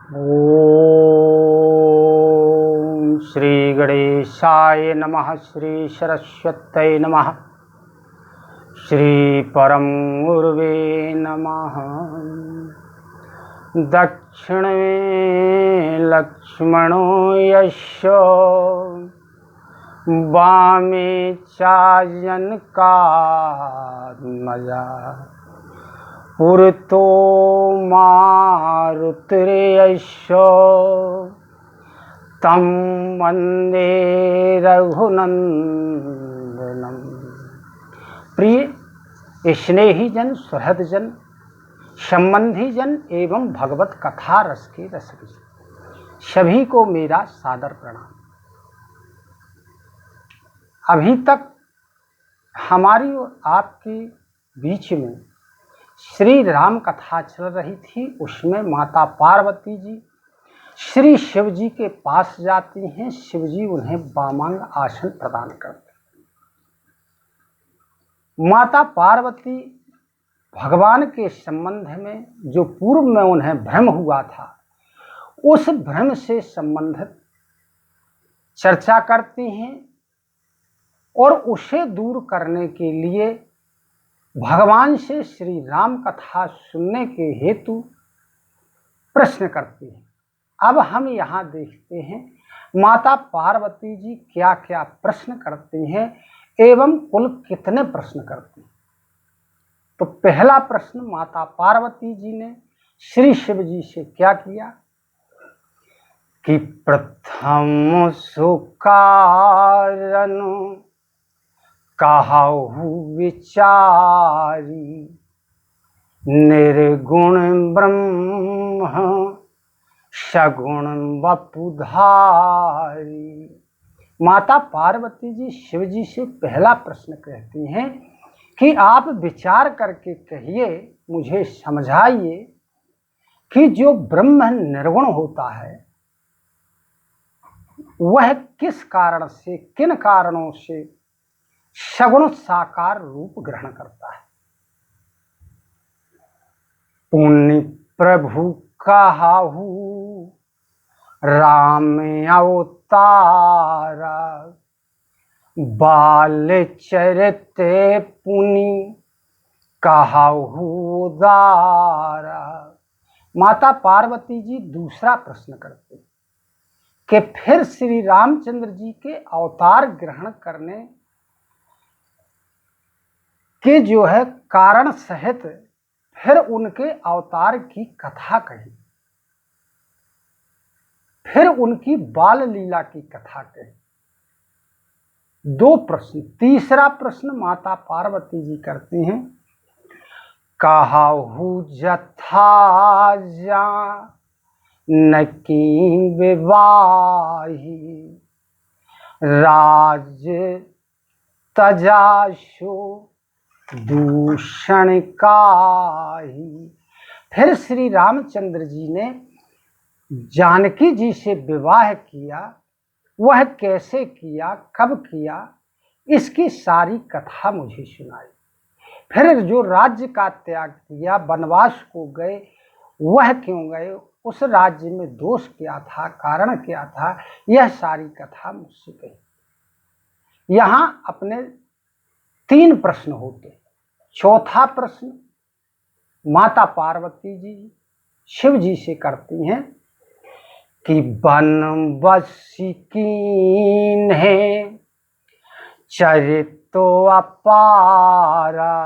ओम श्री गणेशाय नमः। श्री सरस्वत्यै नमः। श्री परम गुरुवे नमः। दक्षिणे लक्ष्मणो यस्य वामे चाजनकात्मजा पुरतो मारुतिर्यस्य तं वन्दे रघुनन्दनम्। प्रिय स्नेही जन, सुहृद जन, संबंधी जन एवं भगवत कथा रस के रसिक सभी को मेरा सादर प्रणाम। अभी तक हमारी और आपके बीच में श्री राम कथा चल रही थी। उसमें माता पार्वती जी श्री शिव जी के पास जाती हैं। शिव जी उन्हें वामांग आसन प्रदान करते हैं। माता पार्वती भगवान के संबंध में जो पूर्व में उन्हें भ्रम हुआ था, उस भ्रम से संबंधित चर्चा करती हैं और उसे दूर करने के लिए भगवान से श्री राम कथा सुनने के हेतु प्रश्न करती हैं। अब हम यहाँ देखते हैं माता पार्वती जी क्या क्या प्रश्न करती हैं एवं कुल कितने प्रश्न करती हैं। तो पहला प्रश्न माता पार्वती जी ने श्री शिव जी से क्या किया कि प्रथम सुकारण कहु विचारी निर्गुण ब्रह्म सगुण वपुधारी। माता पार्वती जी शिव जी से पहला प्रश्न कहती हैं कि आप विचार करके कहिए, मुझे समझाइए कि जो ब्रह्म निर्गुण होता है वह किस कारण से, किन कारणों से सगुण साकार रूप ग्रहण करता है। पुण्य प्रभु कहु राम अवतारा बाल चरित पुनि कहु उदारा। माता पार्वती जी दूसरा प्रश्न करते कि फिर श्री रामचंद्र जी के अवतार ग्रहण करने के जो है कारण सहित फिर उनके अवतार की कथा कही, फिर उनकी बाल लीला की कथा कही। दो प्रश्न। तीसरा प्रश्न माता पार्वती जी करती हैं कहु जथा जानकी विवाही राज तजासु दूषण काही। फिर श्री रामचंद्र जी ने जानकी जी से विवाह किया, वह कैसे किया, कब किया, इसकी सारी कथा मुझे सुनाई। फिर जो राज्य का त्याग किया, वनवास को गए, वह क्यों गए, उस राज्य में दोष क्या था, कारण क्या था, यह सारी कथा मुझसे कही। यहाँ अपने 3 प्रश्न होते हैं। चौथा प्रश्न माता पार्वती जी शिव जी से करती हैं कि बनवासी कीन्हे चरितो अपारा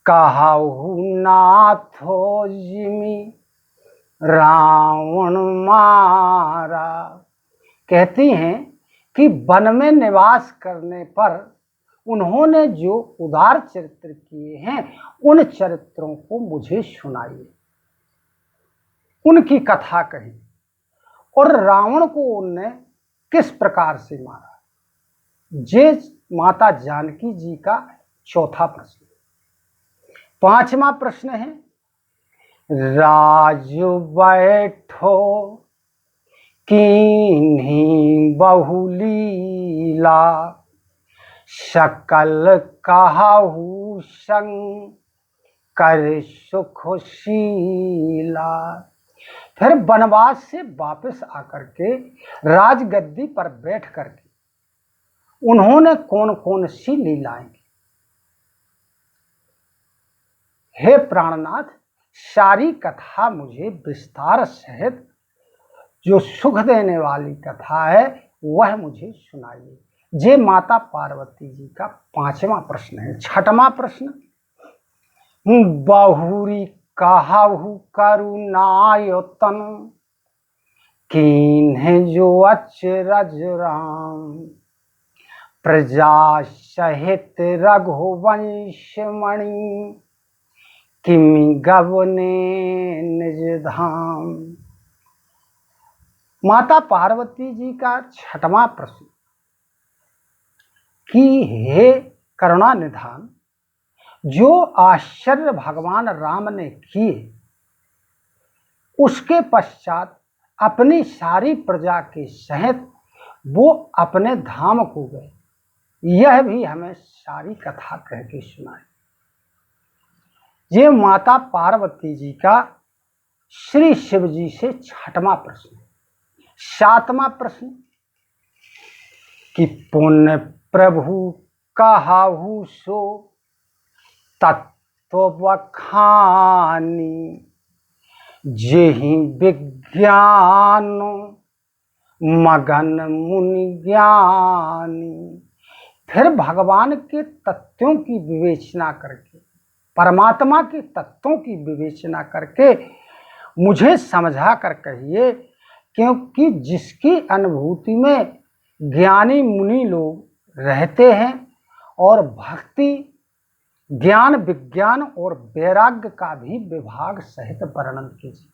कहु नाथो जिमि रावण मारा। कहती हैं कि वन में निवास करने पर उन्होंने जो उदार चरित्र किए हैं, उन चरित्रों को मुझे सुनाइए। उनकी कथा कही और रावण को उनने किस प्रकार से मारा। ये माता जानकी जी का चौथा प्रश्न। 5वां प्रश्न है राजु बैठो कीन्ही बहुलीला सकल कहु संग कर सुखशीला। फिर वनवास से वापस आकर के राजगद्दी पर बैठ करके उन्होंने कौन कौन सी लीलाएं की। हे प्राणनाथ, सारी कथा मुझे विस्तार सहित जो सुख देने वाली कथा है वह मुझे सुनाइए। ये माता पार्वती जी का 5वां प्रश्न है। 6वां प्रश्न, बहुरी कहाहु करुणायतन कीन्हे जो अचरज राम, प्रजा सहित रघुवंश मणि किमि गवने निज धाम। माता पार्वती जी का 6वां प्रश्न कि हे करुणा निधान, जो आश्चर्य भगवान राम ने किए उसके पश्चात अपनी सारी प्रजा के सहित वो अपने धाम को गए, यह भी हमें सारी कथा कह के सुनाए। ये माता पार्वती जी का श्री शिव जी से 6वां प्रश्न। 7वां प्रश्न कि पुण्य प्रभु कहाहु सो तत्व बखानी, जेहि विज्ञान मगन मुनि ज्ञानी। फिर भगवान के तत्वों की विवेचना करके, परमात्मा के तत्वों की विवेचना करके मुझे समझा कर कहिए, क्योंकि जिसकी अनुभूति में ज्ञानी मुनि लोग रहते हैं और भक्ति ज्ञान विज्ञान और वैराग्य का भी विभाग सहित वर्णन कीजिए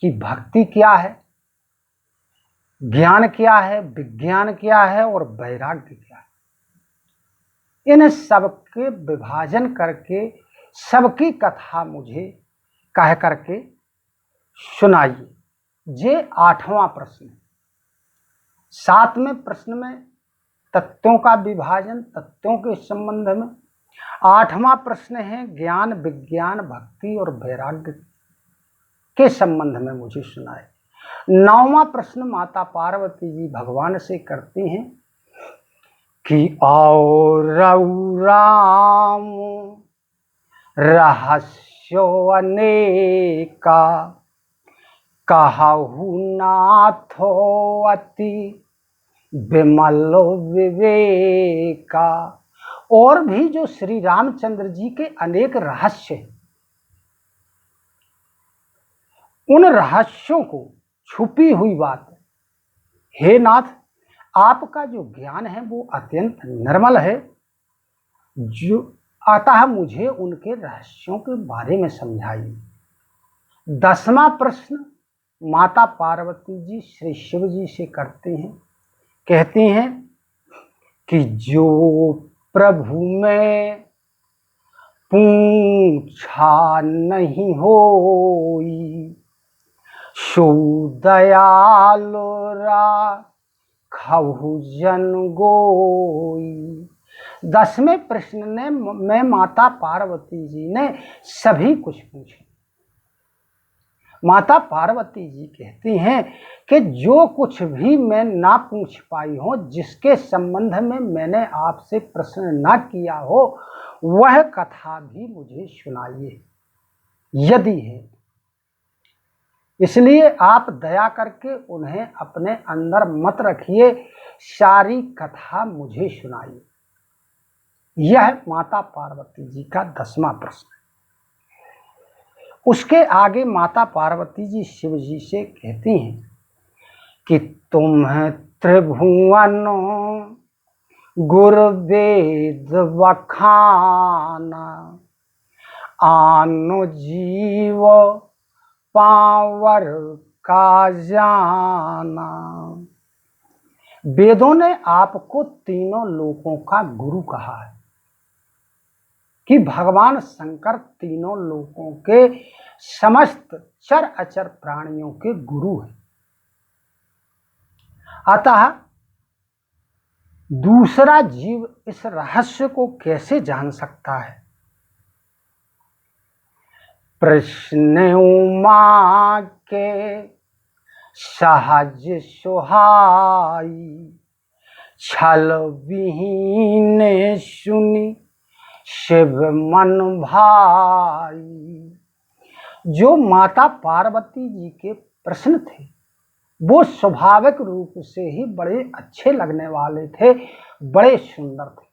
कि भक्ति क्या है, ज्ञान क्या है, विज्ञान क्या है और वैराग्य क्या है। इन सबके विभाजन करके सबकी कथा मुझे कह करके सुनाइए। ये 8वां प्रश्न है। 7वें प्रश्न में तत्वों का विभाजन, तत्वों के संबंध में। 8वां प्रश्न है ज्ञान विज्ञान भक्ति और वैराग्य के संबंध में मुझे सुनाए। 9वां प्रश्न माता पार्वती जी भगवान से करती हैं कि और राम रहस्यो अनेका, कहु नाथो अति विमल विवेका। और भी जो श्री रामचंद्र जी के अनेक रहस्य हैं, उन रहस्यों को छुपी हुई बात है, हे नाथ आपका जो ज्ञान है वो अत्यंत निर्मल है, जो अतः मुझे उनके रहस्यों के बारे में समझाइए। 10वां प्रश्न माता पार्वती जी श्री शिव जी से करती हैं, कहती हैं कि जो प्रभु में पूछा नहीं होई, सो दयालो राखहु जन गोई। 10वें प्रश्न में माता पार्वती जी ने सभी कुछ पूछा। माता पार्वती जी कहती हैं कि जो कुछ भी मैं ना पूछ पाई हो, जिसके संबंध में मैंने आपसे प्रश्न ना किया हो, वह कथा भी मुझे सुनाइए यदि है। इसलिए आप दया करके उन्हें अपने अंदर मत रखिए, सारी कथा मुझे सुनाइए। यह माता पार्वती जी का 10वां प्रश्न है। उसके आगे माता पार्वती जी शिव जी से कहती हैं कि तुम्हें त्रिभुवन गुर वेद बखाना, आनो जीव पावर का जाना। वेदों ने आपको तीनों लोकों का गुरु कहा है कि भगवान शंकर तीनों लोकों के समस्त चर अचर प्राणियों के गुरु हैं। अतः दूसरा जीव इस रहस्य को कैसे जान सकता है? प्रश्न उमा के सहज सुहाई, छल विहीन सुनी शिव मन भाई। जो माता पार्वती जी के प्रश्न थे वो स्वाभाविक रूप से ही बड़े अच्छे लगने वाले थे, बड़े सुंदर थे,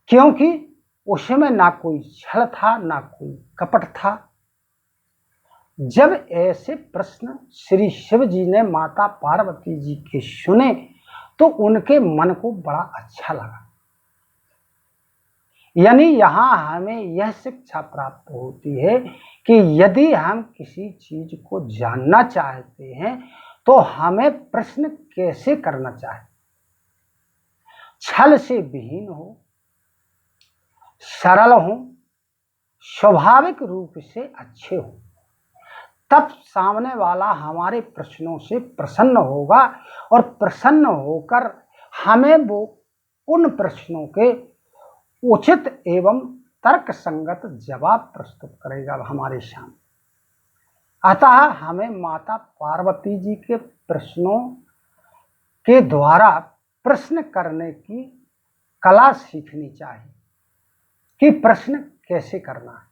क्योंकि उसमें ना कोई छल था ना कोई कपट था। जब ऐसे प्रश्न श्री शिव जी ने माता पार्वती जी के सुने तो उनके मन को बड़ा अच्छा लगा। यानी यहाँ हमें यह शिक्षा प्राप्त होती है कि यदि हम किसी चीज को जानना चाहते हैं तो हमें प्रश्न कैसे करना चाहिए, छल से विहीन हो, सरल हो, स्वाभाविक रूप से अच्छे हो, तब सामने वाला हमारे प्रश्नों से प्रसन्न होगा और प्रसन्न होकर हमें वो उन प्रश्नों के उचित एवं तर्क संगत जवाब प्रस्तुत करेगा हमारे सामने। अतः हमें माता पार्वती जी के प्रश्नों के द्वारा प्रश्न करने की कला सीखनी चाहिए कि प्रश्न कैसे करना है।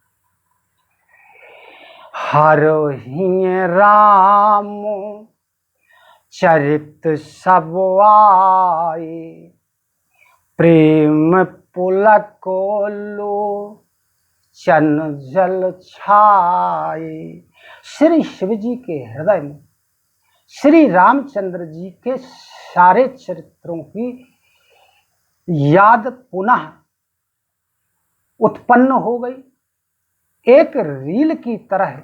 हरहि राम चरित सब आए, प्रेम पुलक लो चन जल छाए। श्री शिव जी के हृदय में श्री रामचंद्र जी के सारे चरित्रों की याद पुनः उत्पन्न हो गई। एक रील की तरह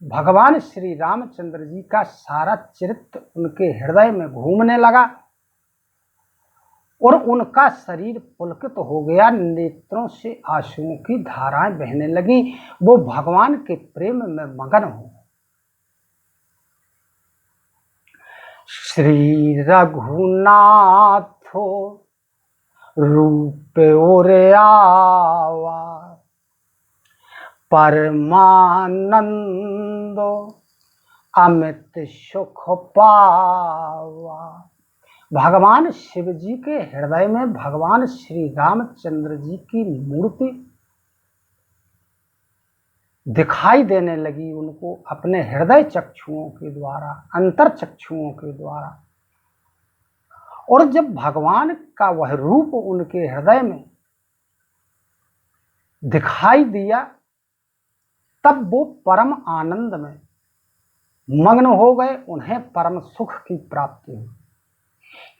भगवान श्री रामचंद्र जी का सारा चरित्र उनके हृदय में घूमने लगा और उनका शरीर पुलकित हो गया, नेत्रों से आंसुओं की धाराएं बहने लगी, वो भगवान के प्रेम में मगन हो। श्री रघुनाथो रूप ओरे आवा, परमानंदो अमित सुख पावा। भगवान शिव जी के हृदय में भगवान श्री रामचंद्र जी की मूर्ति दिखाई देने लगी उनको अपने हृदय चक्षुओं के द्वारा, अंतर चक्षुओं के द्वारा। और जब भगवान का वह रूप उनके हृदय में दिखाई दिया तब वो परम आनंद में मग्न हो गए, उन्हें परम सुख की प्राप्ति हुई।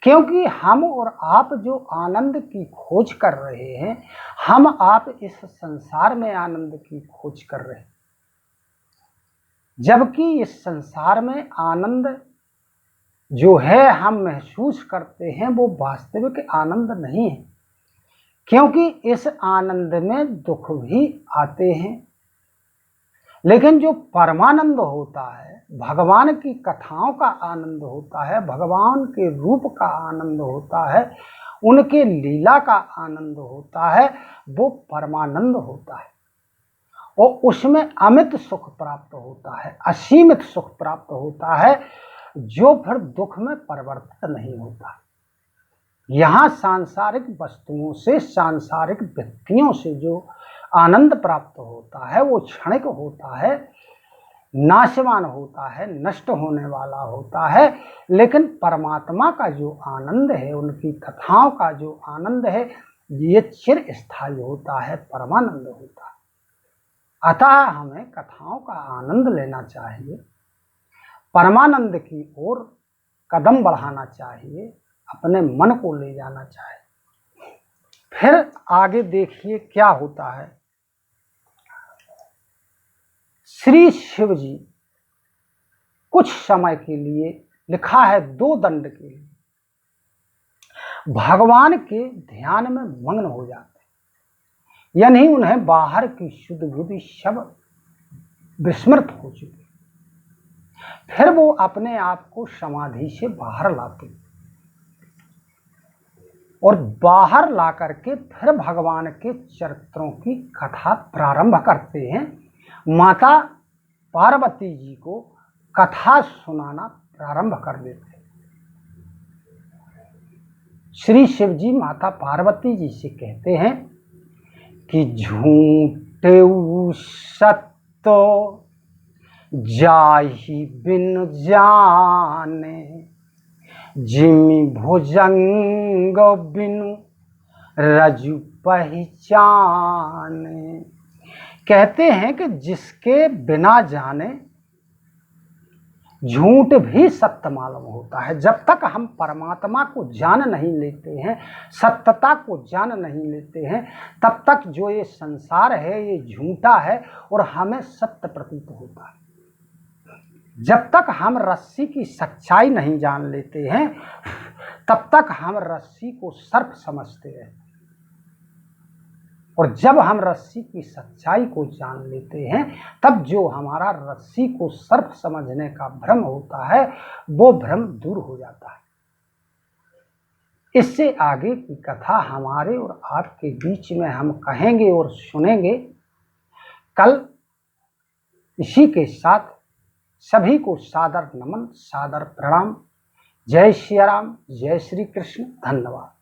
क्योंकि हम और आप जो आनंद की खोज कर रहे हैं, हम आप इस संसार में आनंद की खोज कर रहे हैं, जबकि इस संसार में आनंद जो है हम महसूस करते हैं वो वास्तविक आनंद नहीं है। क्योंकि इस आनंद में दुख भी आते हैं, लेकिन जो परमानंद होता है, भगवान की कथाओं का आनंद होता है, भगवान के रूप का आनंद होता है, उनके लीला का आनंद होता है, वो परमानंद होता है और उसमें अमित सुख प्राप्त होता है, असीमित सुख प्राप्त होता है, जो फिर दुख में परिवर्तित नहीं होता। यहाँ सांसारिक वस्तुओं से, सांसारिक व्यक्तियों से जो आनंद प्राप्त होता है वो क्षणिक होता है, नाशवान होता है, नष्ट होने वाला होता है। लेकिन परमात्मा का जो आनंद है, उनकी कथाओं का जो आनंद है, ये चिर स्थायी होता है, परमानंद होता है। अतः हमें कथाओं का आनंद लेना चाहिए, परमानंद की ओर कदम बढ़ाना चाहिए, अपने मन को ले जाना चाहिए। फिर आगे देखिए क्या होता है। श्री शिव जी कुछ समय के लिए, लिखा है 2 दंड के लिए, भगवान के ध्यान में मग्न हो जाते, यानी उन्हें बाहर की शुद्ध बुद्धि सब विस्मृत हो चुकी। फिर वो अपने आप को समाधि से बाहर लाते और बाहर ला करके फिर भगवान के चरित्रों की कथा प्रारंभ करते हैं। माता पार्वती जी को कथा सुनाना प्रारंभ कर देते। श्री शिव जी माता पार्वती जी से कहते हैं कि झूठे सत्तो जाहि बिन जाने, जिमि भुजंग बिनु रजु पहचाने। कहते हैं कि जिसके बिना जाने झूठ भी सत्य मालूम होता है। जब तक हम परमात्मा को जान नहीं लेते हैं, सत्यता को जान नहीं लेते हैं, तब तक जो ये संसार है ये झूठा है और हमें सत्य प्रतीत होता है। जब तक हम रस्सी की सच्चाई नहीं जान लेते हैं, तब तक हम रस्सी को सर्प समझते हैं। और जब हम रस्सी की सच्चाई को जान लेते हैं, तब जो हमारा रस्सी को सर्प समझने का भ्रम होता है, वो भ्रम दूर हो जाता है। इससे आगे की कथा हमारे और आपके बीच में हम कहेंगे और सुनेंगे कल। इसी के साथ सभी को सादर नमन, सादर प्रणाम। जय श्री राम, जय श्री कृष्ण, धन्यवाद।